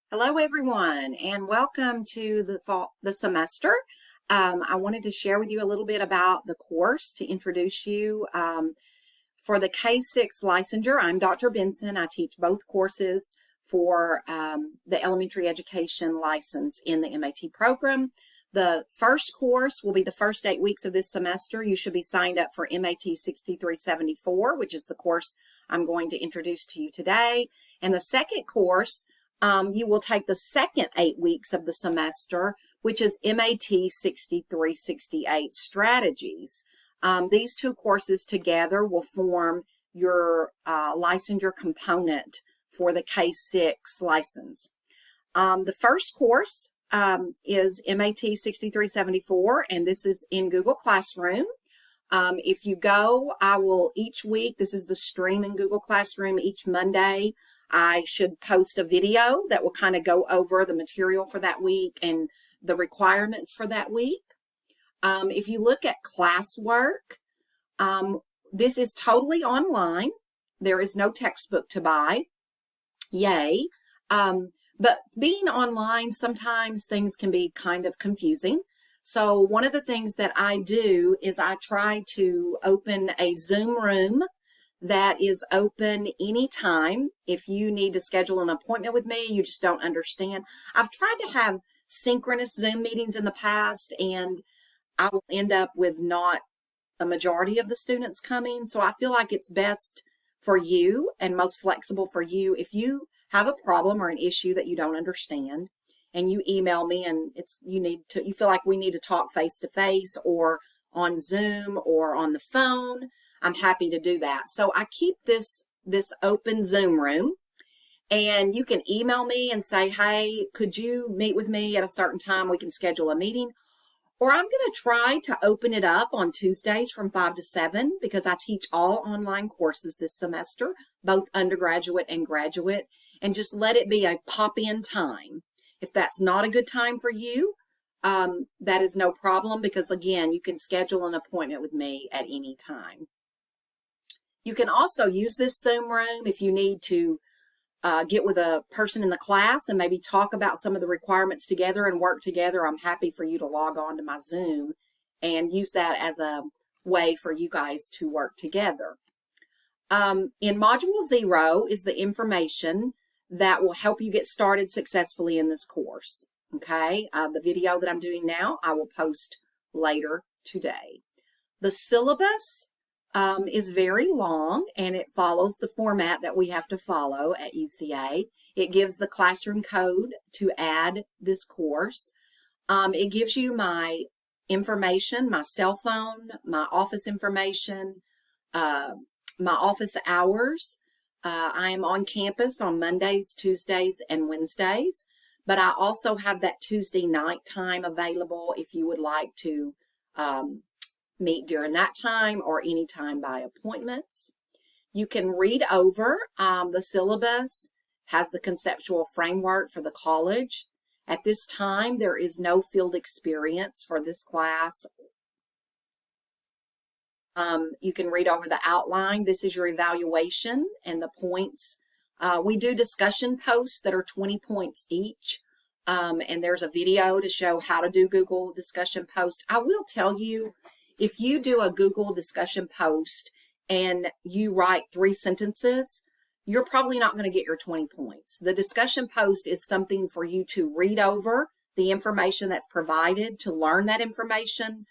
Hello, everyone, and welcome to the semester. I wanted to share with you a little bit about the course to introduce you. For the K-6 licensure, I'm Dr. Benson. I teach both courses for the elementary education license in the MAT program. The first course will be the first 8 weeks of this semester. You should be signed up for MAT 6374, which is the course I'm going to introduce to you today. And the second course, you will take the second 8 weeks of the semester, which is MAT 6368 Strategies. These two courses together will form your licensure component for the K-6 license. The first course is MAT 6374, and this is in Google Classroom. If you go, I will each week, this is the stream in Google Classroom, each Monday, I should post a video that will kind of go over the material for that week and the requirements for that week. If you look at classwork, this is totally online. There is no textbook to buy. Yay. But being online, sometimes things can be kind of confusing. So one of the things that I do is I try to open a Zoom room that is open anytime. If you need to schedule an appointment with me, you just don't understand. I've tried to have synchronous Zoom meetings in the past, and I will end up with not a majority of the students coming. So I feel like it's best for you and most flexible for you if you have a problem or an issue that you don't understand and you email me and you feel like we need to talk face to face or on Zoom or on the phone, I'm happy to do that. So I keep this open Zoom room, and you can email me and say, hey, could you meet with me at a certain time? We can schedule a meeting. Or I'm going to try to open it up on Tuesdays from 5 to 7 because I teach all online courses this semester, both undergraduate and graduate, and just let it be a pop-in time. If that's not a good time for you, that is no problem because, again, you can schedule an appointment with me at any time. You can also use this Zoom room if you need to get with a person in the class and maybe talk about some of the requirements together and work together. I'm happy for you to log on to my Zoom and use that as a way for you guys to work together. In Module 0 is the information that will help you get started successfully in this course. Okay, the video that I'm doing now, I will post later today. The syllabus is very long, and it follows the format that we have to follow at UCA. It gives the classroom code to add this course. It gives you my information, my cell phone, my office information, my office hours. I am on campus on Mondays, Tuesdays, and Wednesdays, but I also have that Tuesday night time available if you would like to meet during that time or any time by appointments. You can read over the syllabus, has the conceptual framework for the college. At this time, there is no field experience for this class. You can read over the outline. This is your evaluation and the points. We do discussion posts that are 20 points each. And there's a video to show how to do Google discussion posts. I will tell you, if you do a Google discussion post and you write 3 sentences, you're probably not going to get your 20 points. The discussion post is something for you to read over the information that's provided, to learn that information.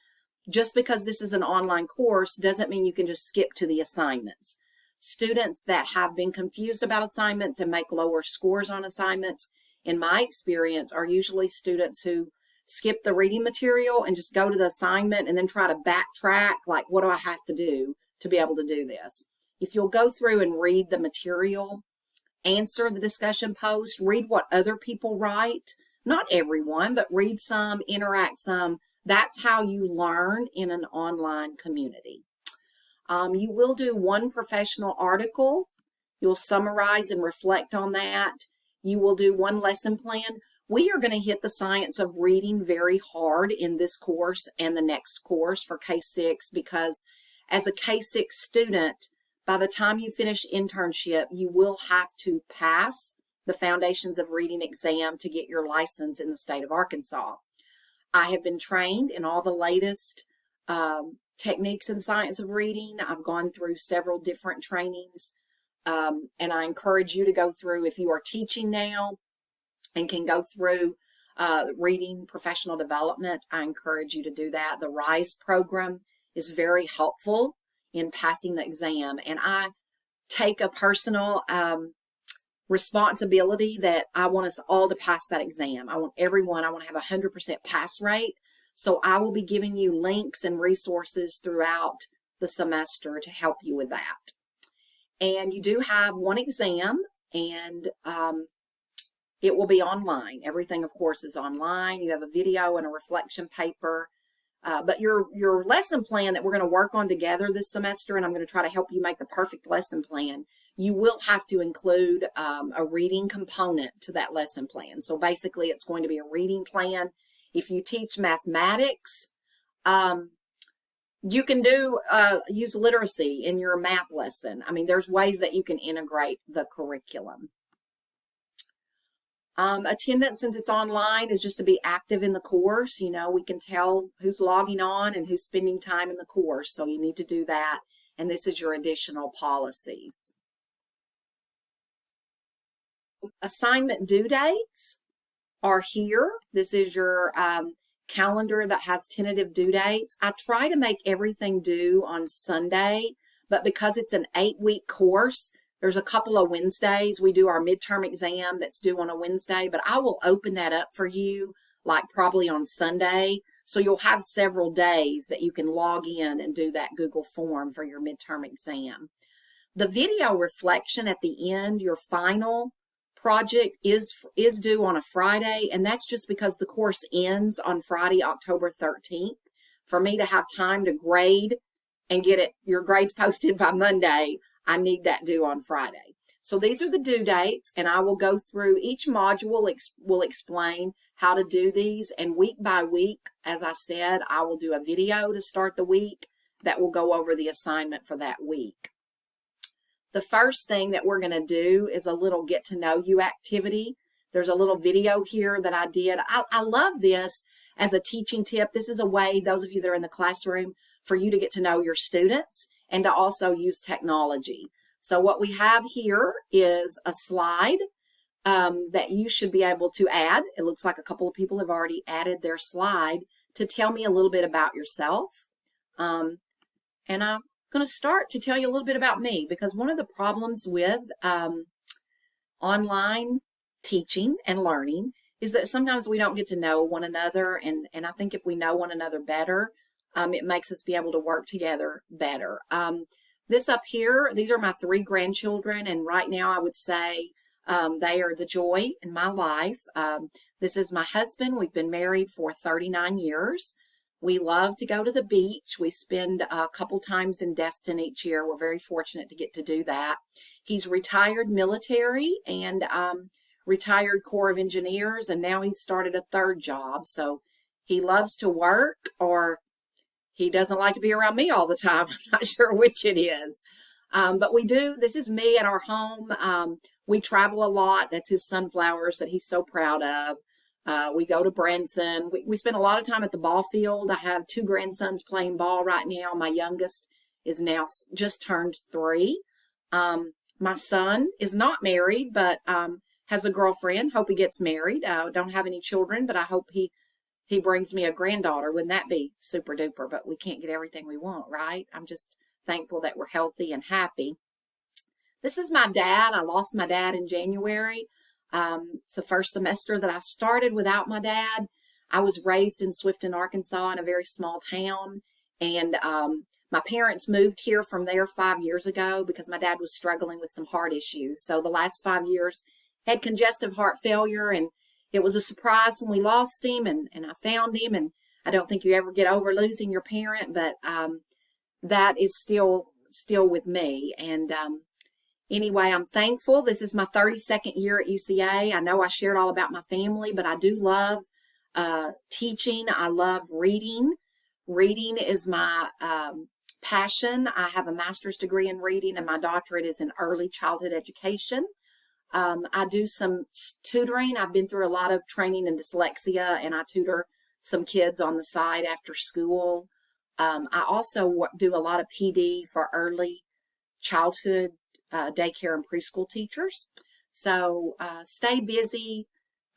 Just because this is an online course doesn't mean you can just skip to the assignments. Students that have been confused about assignments and make lower scores on assignments, in my experience, are usually students who skip the reading material and just go to the assignment and then try to backtrack, like, what do I have to do to be able to do this? If you'll go through and read the material, answer the discussion post, read what other people write, not everyone, but read some, interact some, that's how you learn in an online community. You will do 1 professional article. You'll summarize and reflect on that. You will do 1 lesson plan. We are going to hit the science of reading very hard in this course and the next course for K-6 because as a K-6 student, by the time you finish internship, you will have to pass the Foundations of Reading exam to get your license in the state of Arkansas. I have been trained in all the latest techniques in science of reading. I've gone through several different trainings, and I encourage you to go through, if you are teaching now and can go through reading professional development, I encourage you to do that. The RISE program is very helpful in passing the exam, and I take a personal responsibility that I want us all to pass that exam. I want to have a 100% pass rate. So I will be giving you links and resources throughout the semester to help you with that. And you do have one exam, and it will be online. Everything, of course, is online. You have a video and a reflection paper. But your lesson plan that we're going to work on together this semester, and I'm going to try to help you make the perfect lesson plan, you will have to include a reading component to that lesson plan. So basically, it's going to be a reading plan. If you teach mathematics, you can use literacy in your math lesson. I mean, there's ways that you can integrate the curriculum. Attendance, since it's online, is just to be active in the course. You know, we can tell who's logging on and who's spending time in the course. So you need to do that. And this is your additional policies. Assignment due dates are here. This is your calendar that has tentative due dates. I try to make everything due on Sunday, but because it's an 8-week course, there's a couple of Wednesdays. We do our midterm exam that's due on a Wednesday, but I will open that up for you like probably on Sunday. So you'll have several days that you can log in and do that Google form for your midterm exam. The video reflection at the end, your final project, is due on a Friday, and that's just because the course ends on Friday, October 13th. For me to have time to grade and get your grades posted by Monday, I need that due on Friday. So these are the due dates, and I will go through each module, will explain how to do these, and week by week, as I said, I will do a video to start the week that will go over the assignment for that week. The first thing that we're going to do is a little get to know you activity. There's a little video here that I did. I love this as a teaching tip. This is a way, those of you that are in the classroom, for you to get to know your students and to also use technology. So what we have here is a slide that you should be able to add. It looks like a couple of people have already added their slide to tell me a little bit about yourself. And I'm going to start to tell you a little bit about me, because one of the problems with online teaching and learning is that sometimes we don't get to know one another, and I think if we know one another better, it makes us be able to work together better. This up here, these are my 3 grandchildren, and right now I would say they are the joy in my life. This is my husband. We've been married for 39 years. We love to go to the beach. We spend a couple times in Destin each year. We're very fortunate to get to do that. He's retired military and retired Corps of Engineers, and now he's started a 3rd job. So he loves to work, or he doesn't like to be around me all the time. I'm not sure which it is. But we do. This is me at our home. We travel a lot. That's his sunflowers that he's so proud of. We go to Branson. We spend a lot of time at the ball field. I have 2 grandsons playing ball right now. My youngest is now just turned 3. My son is not married, but has a girlfriend. Hope he gets married. Don't have any children, but I hope he brings me a granddaughter. Wouldn't that be super duper? But we can't get everything we want, right? I'm just thankful that we're healthy and happy. This is my dad. I lost my dad in January. It's the first semester that I started without my dad. I was raised in Swifton, Arkansas, in a very small town. And my parents moved here from there 5 years ago because my dad was struggling with some heart issues. So the last 5 years had congestive heart failure, and it was a surprise when we lost him, and I found him. And I don't think you ever get over losing your parent, but that is still with me. And anyway, I'm thankful. This is my 32nd year at UCA. I know I shared all about my family, but I do love teaching. I love reading. Reading is my passion. I have a master's degree in reading, and my doctorate is in early childhood education. I do some tutoring. I've been through a lot of training in dyslexia, and I tutor some kids on the side after school. I also do a lot of PD for early childhood daycare and preschool teachers. So stay busy.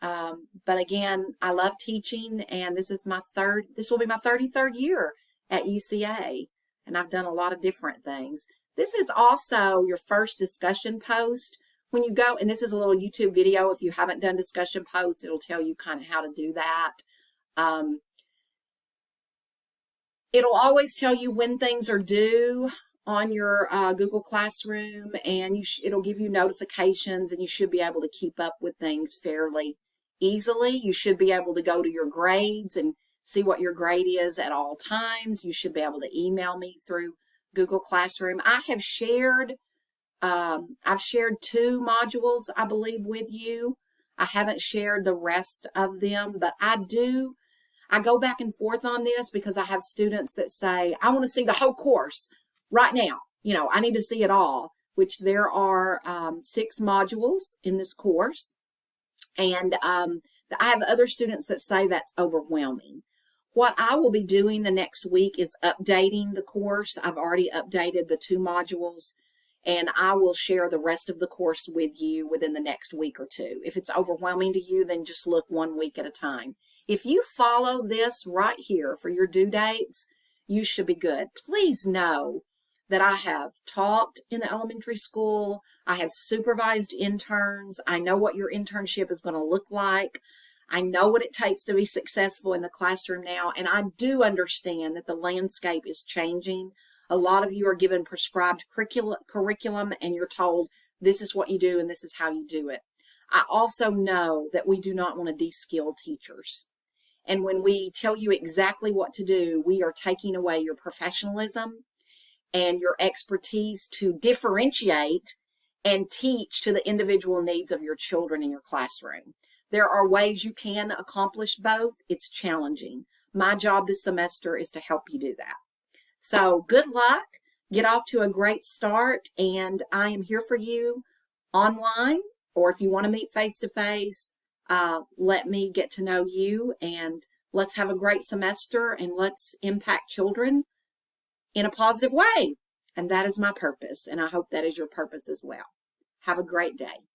But again, I love teaching, and this will be my 33rd year at UCA, and I've done a lot of different things. This is also your first discussion post. When you go, and this is a little YouTube video, if you haven't done discussion post, it'll tell you kind of how to do that. It'll always tell you when things are due on your Google Classroom, and it'll give you notifications, and you should be able to keep up with things fairly easily. You should be able to go to your grades and see what your grade is at all times. You should be able to email me through Google Classroom. I've shared 2 modules, I believe, with you. I haven't shared the rest of them, but I go back and forth on this because I have students that say, I want to see the whole course right now. I need to see it all, which there are 6 modules in this course. And I have other students that say that's overwhelming. What I will be doing the next week is updating the course. I've already updated the 2 modules, and I will share the rest of the course with you within the next week or 2. If it's overwhelming to you, then just look 1 week at a time. If you follow this right here for your due dates, you should be good. Please know that I have taught in the elementary school. I have supervised interns. I know what your internship is going to look like. I know what it takes to be successful in the classroom now, and I do understand that the landscape is changing. A lot of you are given prescribed curriculum, and you're told this is what you do and this is how you do it. I also know that we do not want to de-skill teachers. And when we tell you exactly what to do, we are taking away your professionalism and your expertise to differentiate and teach to the individual needs of your children in your classroom. There are ways you can accomplish both. It's challenging. My job this semester is to help you do that. So good luck. Get off to a great start, and I am here for you online, or if you want to meet face-to-face, let me get to know you, and let's have a great semester, and let's impact children in a positive way. And that is my purpose, and I hope that is your purpose as well. Have a great day.